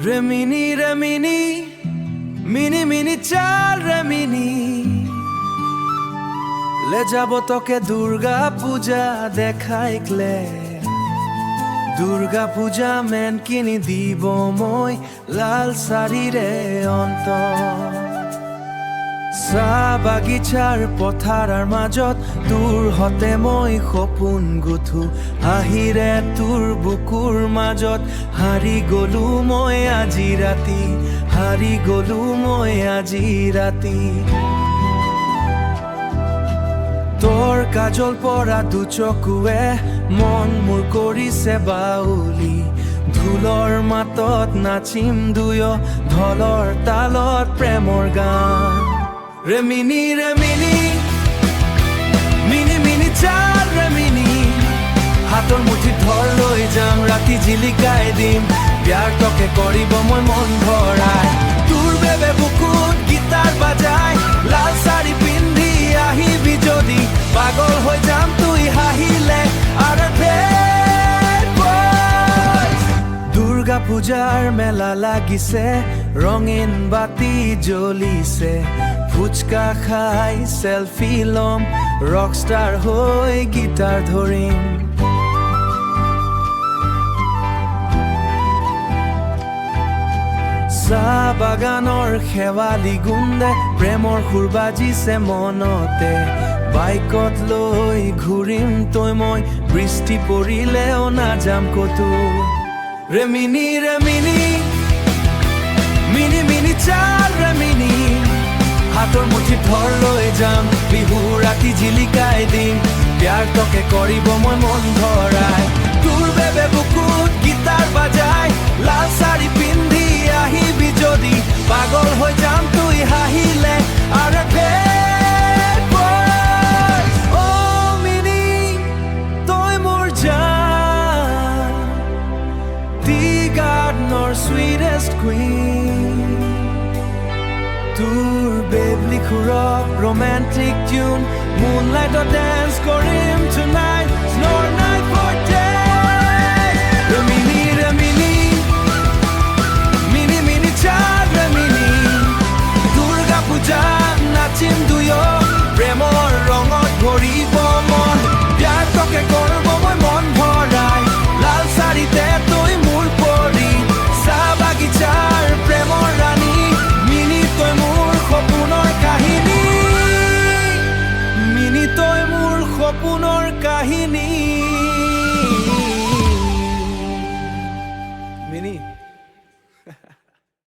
ৰেমিনি ৰেমিনি মিনি মিনি চাল ৰেমিনি লে যাব তোকে দুৰ্গা পূজা দেখাইকলে দুৰ্গা পূজা মেন কিনি দিব মই লাল শাড়ীৰে অন্ত চাহ বাগিচাৰ পথাৰৰ মাজত তোৰ হতে মই সপোন গুঠো হাঁহিৰে তোৰ বুকুৰ মাজত হাৰি গলো মই আজি ৰাতি হাৰি গলো মই আজি ৰাতি তোৰ কাজল পৰা দুচকুৱে মন মোৰ কৰিছে বাউলি ঢোলৰ মাতত নাচিম দুয়ো ঢোলৰ তালত প্ৰেমৰ গান ৰেমিনি ৰেমিনি মিনি মিনি চাল ৰেমিনি হাতৰ মুঠিত ধৰ লৈ যাম ৰাতি জিলিকাই দিম প্যাৰ তোকে কৰিব মই মন ভৰাই তোৰ বাবে বুকুত গীটাৰ বাজাই লাল শাড়ী পিন্ধি আহিবি যদি পাগল হৈ যাম তুই হাঁহিলে আৰু দুৰ্গা পূজাৰ মেলা লাগিছে ৰঙীন বাতি জ্বলিছে ফুচকা খাই সেলফি লম ৰকষ্টাৰ হৈ গীটাৰ ধৰিম চাহ বাগানৰ শেৱালি গুন্দে প্ৰেমৰ সুৰ বাজিছে মনতে বাইকত লৈ ঘূৰিম তই মই বৃষ্টি পৰিলেও নাযাম কতো ৰেমিনি ৰেমিনি মিনি মিনি চাল ৰেমিনি হাতৰ মুঠিত ধৰ লৈ যাম বিহু ৰাতি জিলিকাই দিম প্যাৰ তোকে কৰিব মই মন ধৰাই তোৰ বাবে বুকুত গীটাৰ বাজাই লাল শাড়ী পিন্ধি আহিবি যদি পাগল হৈ যাম তুই হাঁহিলে আৰু তই মোৰ জান দি গাৰ্ডেনৰ sweetest queen তোৰ বেবলি খুৰক romantic tune moonlightত dance কৰিম tonight snow night for day ৰেমিনি ৰেমিনি মিনি মিনি চাল ৰেমিনি দুৰ্গা পূজা নাচিম দুয়ো প্ৰেমৰ ৰঙত ভৰিব মন প্যাৰ তোকে কৰিব মই মন ভৰাই লাল শাড়ীতে তই মোৰ পৰি চাহ বাগিচাৰ প্ৰেমৰ ৰাণী মিনি তই মোৰ সপোনৰ কাহিনী মিনি তই মোৰ সপোনৰ কাহিনী মিনি